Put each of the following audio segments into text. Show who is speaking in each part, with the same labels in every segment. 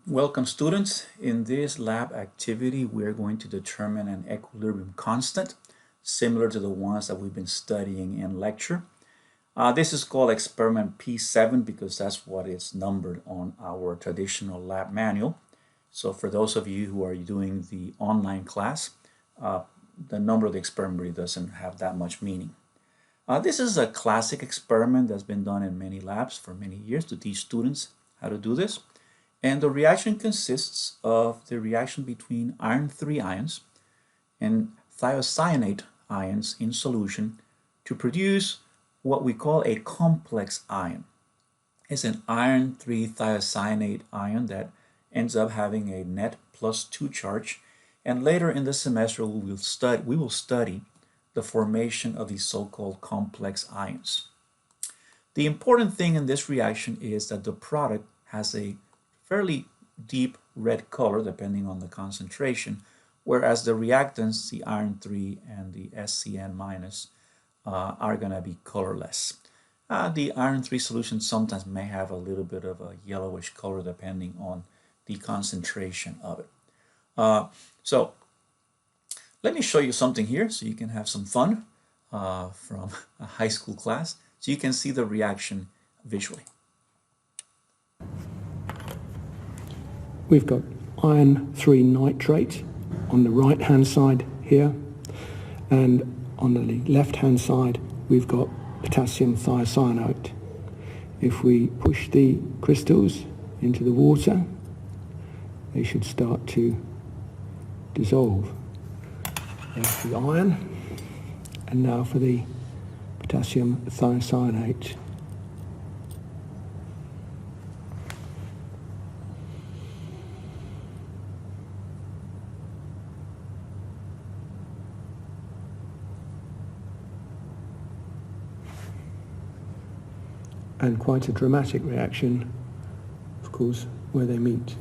Speaker 1: Welcome students. In this lab activity we're going to determine an equilibrium constant similar to the ones that we've been studying in lecture. This is called experiment P7 because that's what is numbered on our traditional lab manual. So for those of you who are doing the online class, the number of the experiment really doesn't have that much meaning. This is a classic experiment that's been done in many labs for many years to teach students how to do this. And the reaction consists of the reaction between iron 3 ions and thiocyanate ions in solution to produce what we call a complex ion. It's an iron 3 thiocyanate ion that ends up having a net +2 charge. And later in the semester we will study the formation of these so-called complex ions. The important thing in this reaction is that the product has a fairly deep red color depending on the concentration, whereas the reactants, the iron 3 and the SCN minus, are going to be colorless. The iron 3 solution sometimes may have a little bit of a yellowish color depending on the concentration of it. So let me show you something here so you can have some fun from a high school class, so you can see the reaction visually.
Speaker 2: We've got iron 3 nitrate on the right hand side here, and on the left hand side we've got potassium thiocyanate. If we push the crystals into the water, they should start to dissolve. There's the iron, and now for the potassium thiocyanate. And quite a dramatic reaction, of course, where they meet.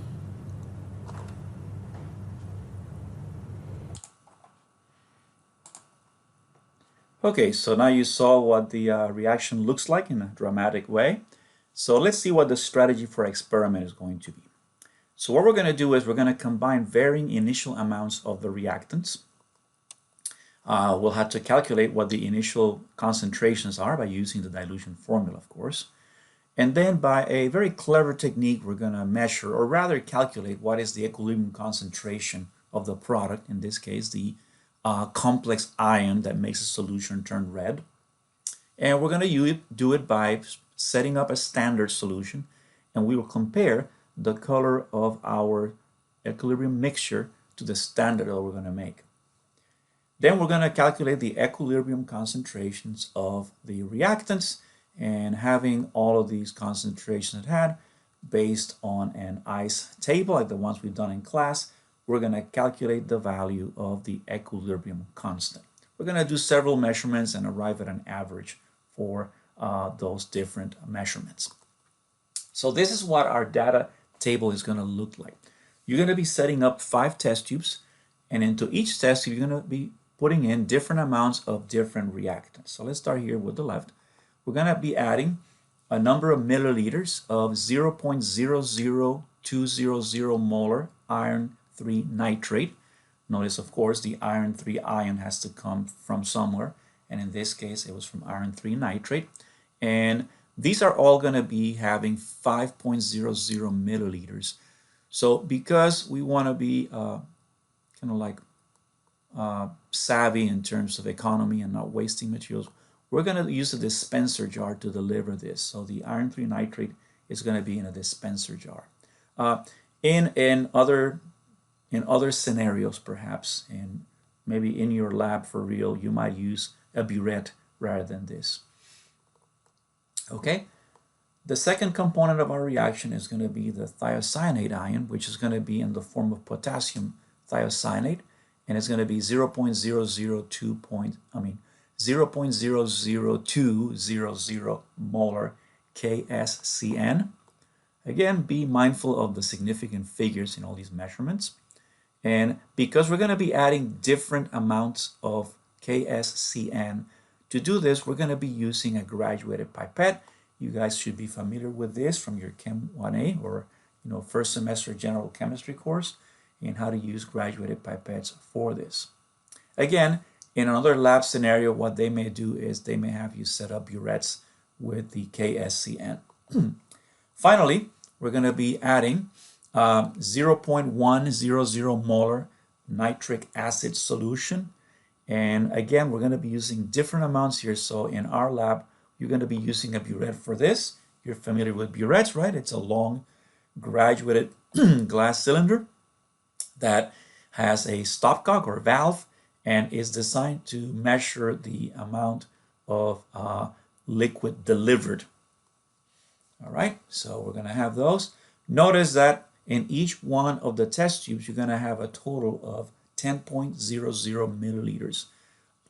Speaker 1: Okay, so now you saw what the reaction looks like in a dramatic way. So let's see what the strategy for experiment is going to be. So what we're going to do is we're going to combine varying initial amounts of the reactants. We'll have to calculate what the initial concentrations are by using the dilution formula, of course. And then by a very clever technique, we're going to measure, or rather calculate, what is the equilibrium concentration of the product, in this case the complex ion that makes a solution turn red. And we're going to do it by setting up a standard solution, and we will compare the color of our equilibrium mixture to the standard that we're going to make. Then we're going to calculate the equilibrium concentrations of the reactants, and having all of these concentrations had based on an ICE table like the ones we've done in class, we're going to calculate the value of the equilibrium constant. We're going to do several measurements and arrive at an average for those different measurements. So this is what our data table is going to look like. You're going to be setting up 5 test tubes, and into each test tube you're going to be putting in different amounts of different reactants. So let's start here with the left. We're going to be adding a number of milliliters of 0.00200 molar iron 3 nitrate. Notice, of course, the iron 3 ion has to come from somewhere, and in this case it was from iron 3 nitrate. And these are all going to be having 5.00 milliliters. So because we want to be kind of like savvy in terms of economy and not wasting materials, we're going to use a dispenser jar to deliver this. So the iron 3 nitrate is going to be in a dispenser jar. In other scenarios, perhaps, and maybe in your lab for real, you might use a burette rather than this. Okay, the second component of our reaction is going to be the thiocyanate ion, which is going to be in the form of potassium thiocyanate, and it's going to be 0.00200 molar KSCN. Again, be mindful of the significant figures in all these measurements. And because we're going to be adding different amounts of KSCN, to do this, we're going to be using a graduated pipette. You guys should be familiar with this from your Chem 1A or first semester general chemistry course and how to use graduated pipettes for this. Again, in another lab scenario, what they may do is they may have you set up burettes with the KSCN. Finally, we're going to be adding 0.100 molar nitric acid solution. And again, we're going to be using different amounts here. So in our lab, you're going to be using a burette for this. You're familiar with burettes, right? It's a long graduated glass cylinder that has a stopcock or valve and is designed to measure the amount of liquid delivered. All right, so we're going to have those. Notice that in each one of the test tubes, you're going to have a total of 10.00 milliliters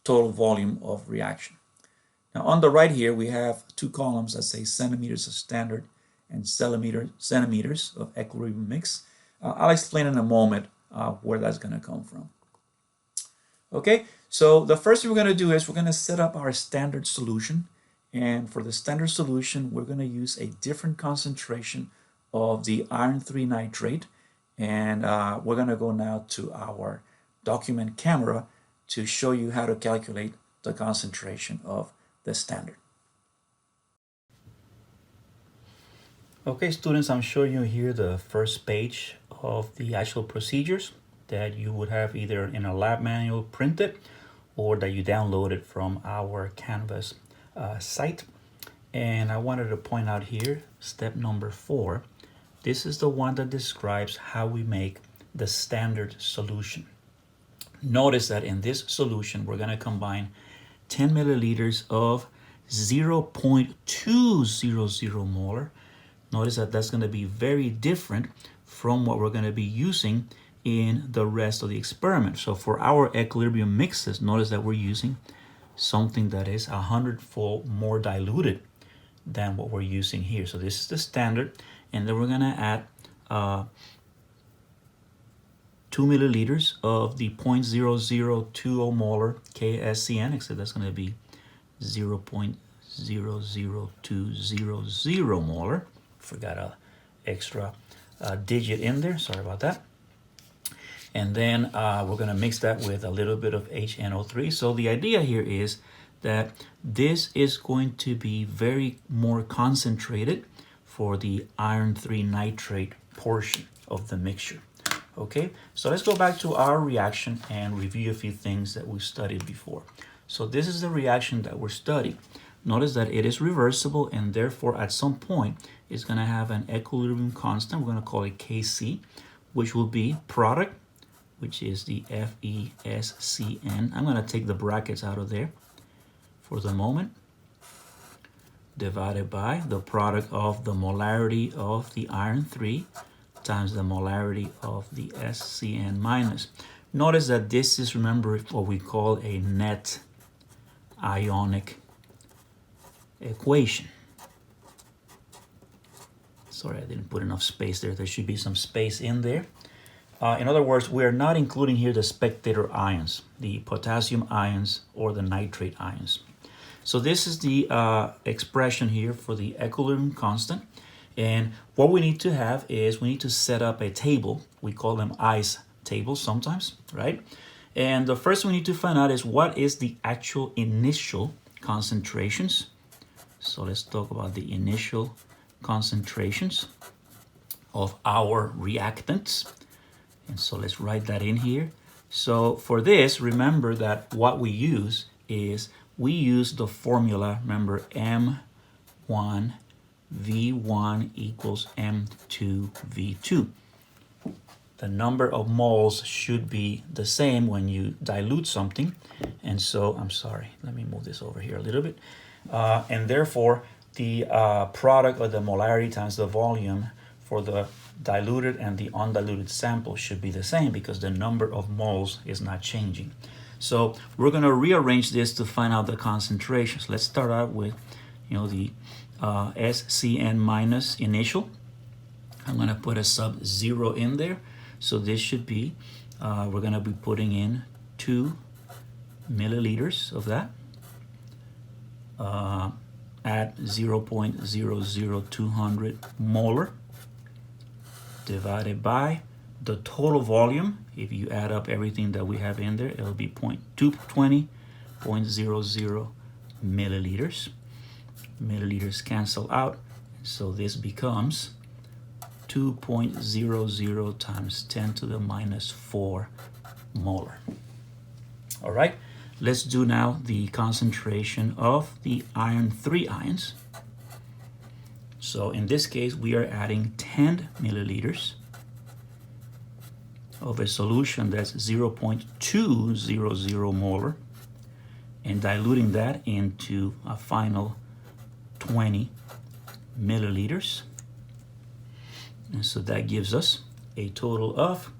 Speaker 1: total volume of reaction. Now on the right here, we have two columns that say centimeters of standard and centimeters of equilibrium mix. I'll explain in a moment where that's going to come from. Okay, so the first thing we're going to do is we're going to set up our standard solution. And for the standard solution, we're going to use a different concentration of the iron 3 nitrate. And we're going to go now to our document camera to show you how to calculate the concentration of the standard. Okay, students, I'm showing you here the first page of the actual procedures that you would have either in a lab manual printed or that you downloaded from our Canvas site. And I wanted to point out here, step number 4. This is the one that describes how we make the standard solution. Notice that in this solution, we're going to combine 10 milliliters of 0.200 molar. Notice that that's going to be very different from what we're going to be using in the rest of the experiment. So for our equilibrium mixes, notice that we're using something that is 100-fold more diluted than what we're using here. So this is the standard, and then we're going to add 2 milliliters of the 0.0020 molar KSCN, except that's going to be 0.00200 molar. Forgot an extra digit in there, sorry about that. And then we're going to mix that with a little bit of HNO3. So the idea here is that this is going to be very more concentrated for the iron 3 nitrate portion of the mixture. Okay, so let's go back to our reaction and review a few things that we studied before. So this is the reaction that we're studying. Notice that it is reversible, and therefore at some point it's going to have an equilibrium constant. We're going to call it Kc, which will be product, which is the FeSCN. I'm going to take the brackets out of there for the moment, divided by the product of the molarity of the iron 3 times the molarity of the SCN minus. Notice that this is, remember, what we call a net ionic equation. Sorry, I didn't put enough space there. There should be some space in there. In other words, we are not including here the spectator ions, the potassium ions or the nitrate ions. So this is the expression here for the equilibrium constant. And what we need to have is we need to set up a table. We call them ICE tables sometimes, right? And the first we need to find out is what is the actual initial concentrations. So let's talk about the initial concentrations of our reactants. And so let's write that in here. So for this, remember that what we use is we use the formula, remember, M1 V1 equals M2 V2. The number of moles should be the same when you dilute something. And so, I'm sorry, let me move this over here a little bit. And therefore, the product of the molarity times the volume for the diluted and the undiluted sample should be the same because the number of moles is not changing. So we're going to rearrange this to find out the concentrations. Let's start out with, the SCN minus initial. I'm going to put a sub-zero in there. So this should be, we're going to be putting in 2 milliliters of that at 0.00200 molar. divided by the total volume. If you add up everything that we have in there, it'll be 0.220.00 milliliters. Milliliters cancel out, so this becomes 2.00 times 10 to the minus 4 molar. All right, let's do now the concentration of the iron 3 ions. So in this case, we are adding 10 milliliters of a solution that's 0.200 molar and diluting that into a final 20 milliliters. And so that gives us a total of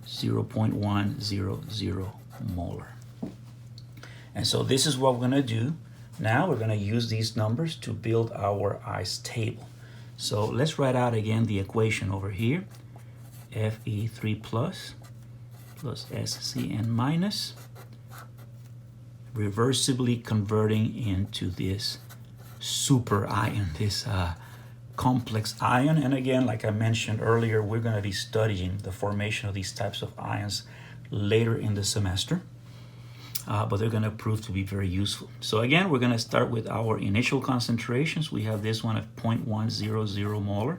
Speaker 1: 0.100 molar. And so this is what we're going to do. Now we're going to use these numbers to build our ice table. So let's write out again the equation over here. Fe3 plus SCN minus, reversibly converting into this super ion, this complex ion. And again, like I mentioned earlier, we're going to be studying the formation of these types of ions later in the semester. But they're going to prove to be very useful. So again, we're going to start with our initial concentrations. We have this one at 0.100 molar.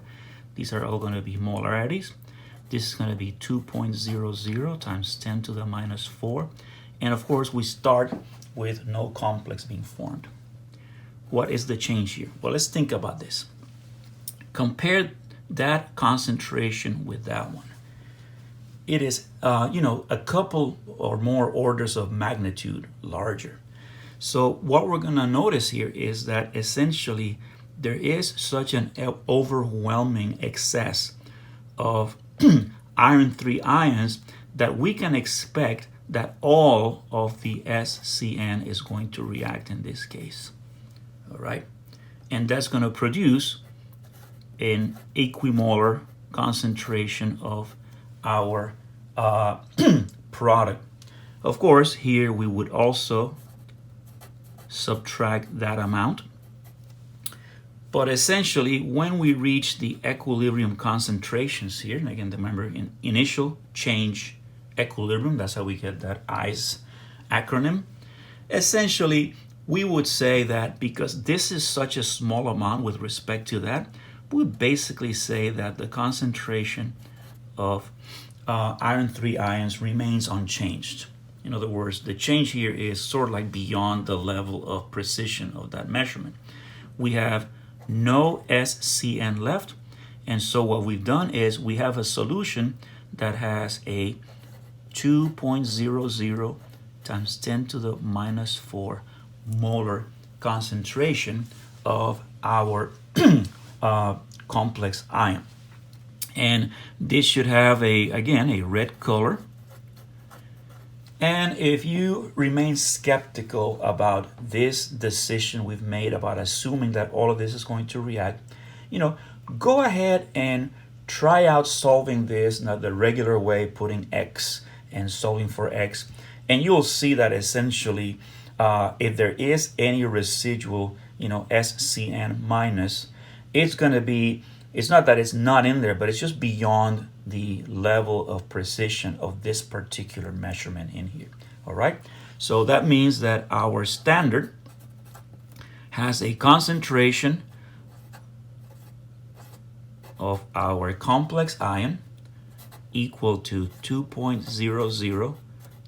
Speaker 1: These are all going to be molarities. This is going to be 2.00 times 10 to the minus 4. And of course, we start with no complex being formed. What is the change here? Well, let's think about this. Compare that concentration with that one. It is, a couple or more orders of magnitude larger. So what we're going to notice here is that essentially there is such an overwhelming excess of iron 3 ions that we can expect that all of the SCN is going to react in this case. All right. And that's going to produce an equimolar concentration of our product. Of course, here we would also subtract that amount. But essentially, when we reach the equilibrium concentrations here, and again, remember in initial change equilibrium, that's how we get that ICE acronym. Essentially, we would say that because this is such a small amount with respect to that, we would basically say that the concentration of iron 3 ions remains unchanged. In other words, the change here is sort of like beyond the level of precision of that measurement. We have no SCN left, and so what we've done is we have a solution that has a 2.00 times 10 to the minus 4 molar concentration of our complex ion. And this should have again a red color. And if you remain skeptical about this decision we've made about assuming that all of this is going to react, go ahead and try out solving this not the regular way, putting X and solving for X. And you'll see that essentially if there is any residual, SCN minus, it's going to be, it's not that it's not in there, but it's just beyond the level of precision of this particular measurement in here. All right. So that means that our standard has a concentration of our complex ion equal to 2.00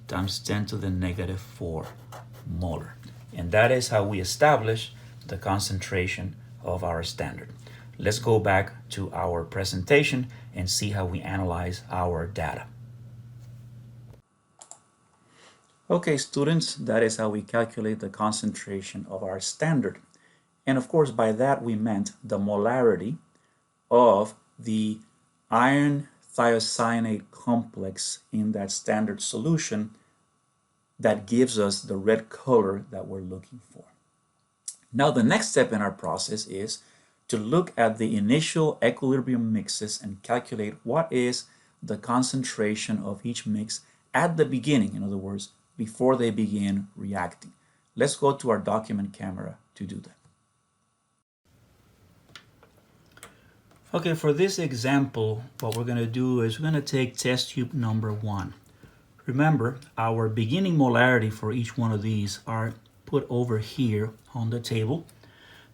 Speaker 1: times 10 to the negative 4 molar. And that is how we establish the concentration of our standard. Let's go back to our presentation and see how we analyze our data. Okay, students, that is how we calculate the concentration of our standard. And of course, by that we meant the molarity of the iron thiocyanate complex in that standard solution that gives us the red color that we're looking for. Now, the next step in our process is to look at the initial equilibrium mixes and calculate what is the concentration of each mix at the beginning, in other words, before they begin reacting. Let's go to our document camera to do that. Okay, for this example, what we're going to do is we're going to take test tube number 1. Remember, our beginning molarity for each one of these are put over here on the table.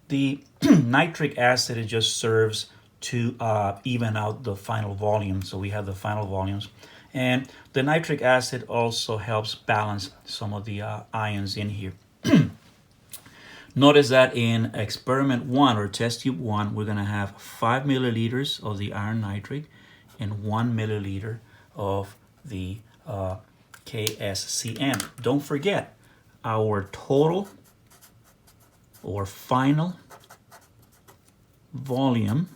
Speaker 1: The nitric acid, it just serves to even out the final volume. So we have the final volumes. And the nitric acid also helps balance some of the ions in here. Notice that in experiment 1 or test tube 1, we're going to have 5 milliliters of the iron nitrate and 1 milliliter of the KSCM. Don't forget, our total or final volume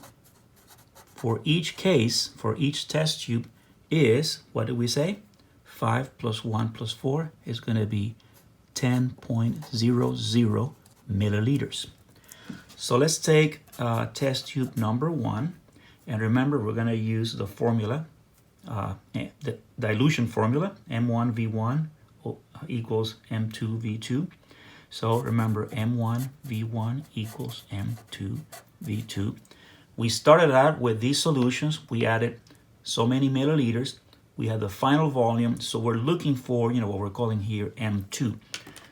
Speaker 1: for each case, for each test tube is, what did we say? 5 plus 1 plus 4 is going to be 10.00 milliliters. So let's take test tube number 1, and remember we're going to use the formula, the dilution formula, M1V1 equals M2V2. So remember, M1V1 equals M2V2. We started out with these solutions. We added so many milliliters. We had the final volume, so we're looking for, what we're calling here M2.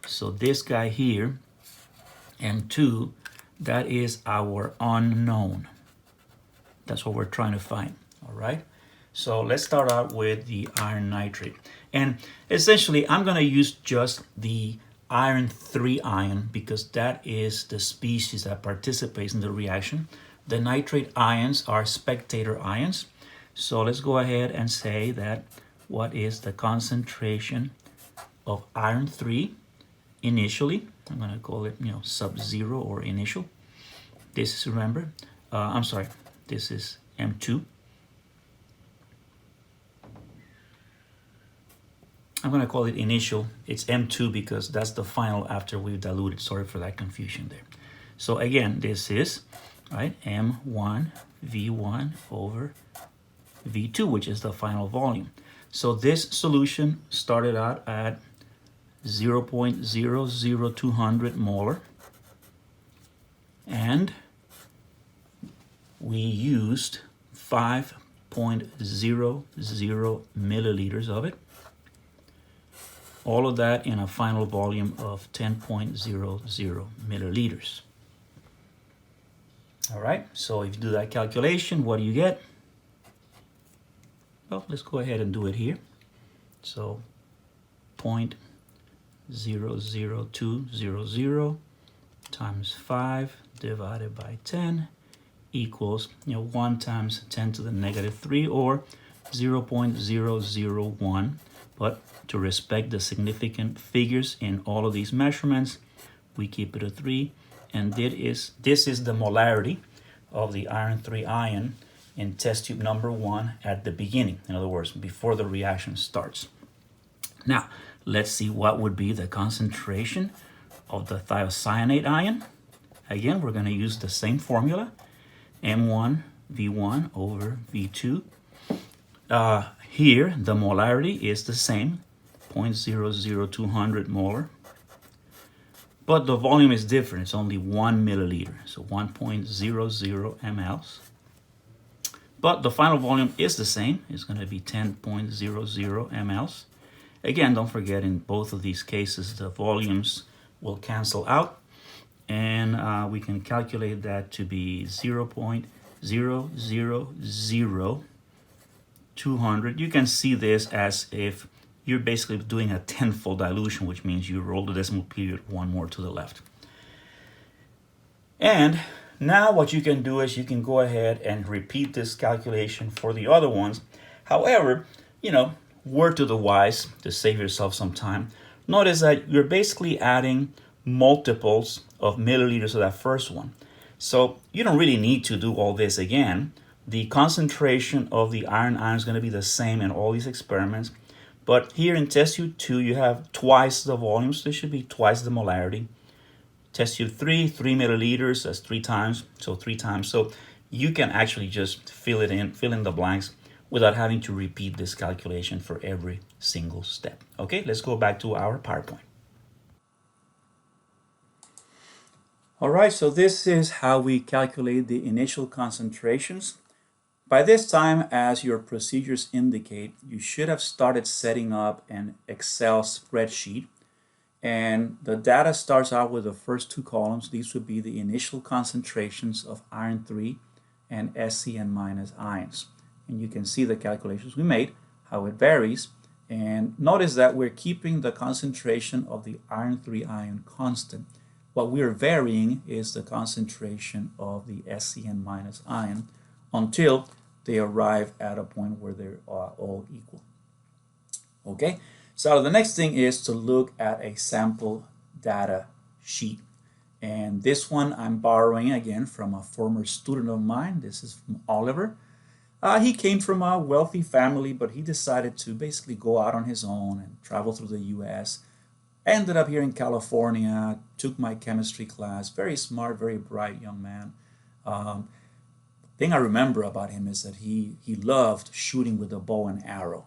Speaker 1: So this guy here, M2, that is our unknown. That's what we're trying to find, all right? So let's start out with the iron nitrate. And essentially, I'm going to use just the iron 3 ion because that is the species that participates in the reaction. The nitrate ions are spectator ions. So let's go ahead and say that what is the concentration of iron 3 initially. I'm going to call it, sub-zero or initial. This is, remember, this is M2. I'm going to call it initial. It's M2 because that's the final after we've diluted. Sorry for that confusion there. So again, this is, right, M1 V1 over V2, which is the final volume. So this solution started out at 0.00200 molar, and we used 5.00 milliliters of it. All of that in a final volume of 10.00 milliliters. All right, so if you do that calculation, what do you get? Well, let's go ahead and do it here. So 0.00200 times 5 divided by 10 equals 1 times 10 to the negative 3, or 0.001. But to respect the significant figures in all of these measurements, we keep it a 3. And this is the molarity of the iron 3 ion in test tube number 1 at the beginning. In other words, before the reaction starts. Now, let's see what would be the concentration of the thiocyanate ion. Again, we're going to use the same formula, M1 V1 over V2. Here, the molarity is the same, 0.00200 molar. But the volume is different. It's only 1 milliliter, so 1.00 mLs. But the final volume is the same. It's going to be 10.00 mLs. Again, don't forget, in both of these cases, the volumes will cancel out. And we can calculate that to be 0.000200. You can see this as if you're basically doing a tenfold dilution, which means you roll the decimal period one more to the left. And now what you can do is you can go ahead and repeat this calculation for the other ones. However, word to the wise, to save yourself some time, notice that you're basically adding multiples of milliliters of that first one. So you don't really need to do all this again. The concentration of the iron is going to be the same in all these experiments. But here in test tube 2, you have twice the volume, so this should be twice the molarity. Test tube 3, 3 milliliters, that's 3 times, so 3 times. So you can actually just fill in the blanks without having to repeat this calculation for every single step. Okay, let's go back to our PowerPoint. All right, so this is how we calculate the initial concentrations. By this time, as your procedures indicate, you should have started setting up an Excel spreadsheet. And the data starts out with the first two columns. These would be the initial concentrations of iron 3 and SCN minus ions. And you can see the calculations we made, how it varies. And notice that we're keeping the concentration of the iron 3 ion constant. What we're varying is the concentration of the SCN minus ion until they arrive at a point where they are all equal. Okay, so the next thing is to look at a sample data sheet. And this one I'm borrowing again from a former student of mine. This is from Oliver. He came from a wealthy family, but he decided to basically go out on his own and travel through the US. Ended up here in California, took my chemistry class. Very smart, very bright young man. Thing I remember about him is that he loved shooting with a bow and arrow.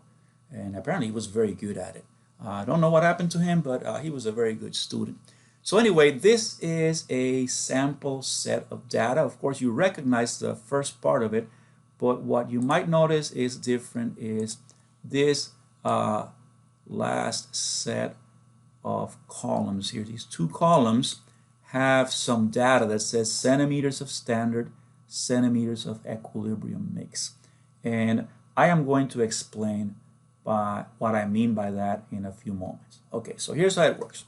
Speaker 1: And apparently he was very good at it. I don't know what happened to him, but he was a very good student. So anyway, this is a sample set of data. Of course, you recognize the first part of it, but what you might notice is different is this last set of columns here. These two columns have some data that says centimeters of standard, centimeters of equilibrium mix. And I am going to explain by what I mean by that in a few moments. Okay, so here's how it works.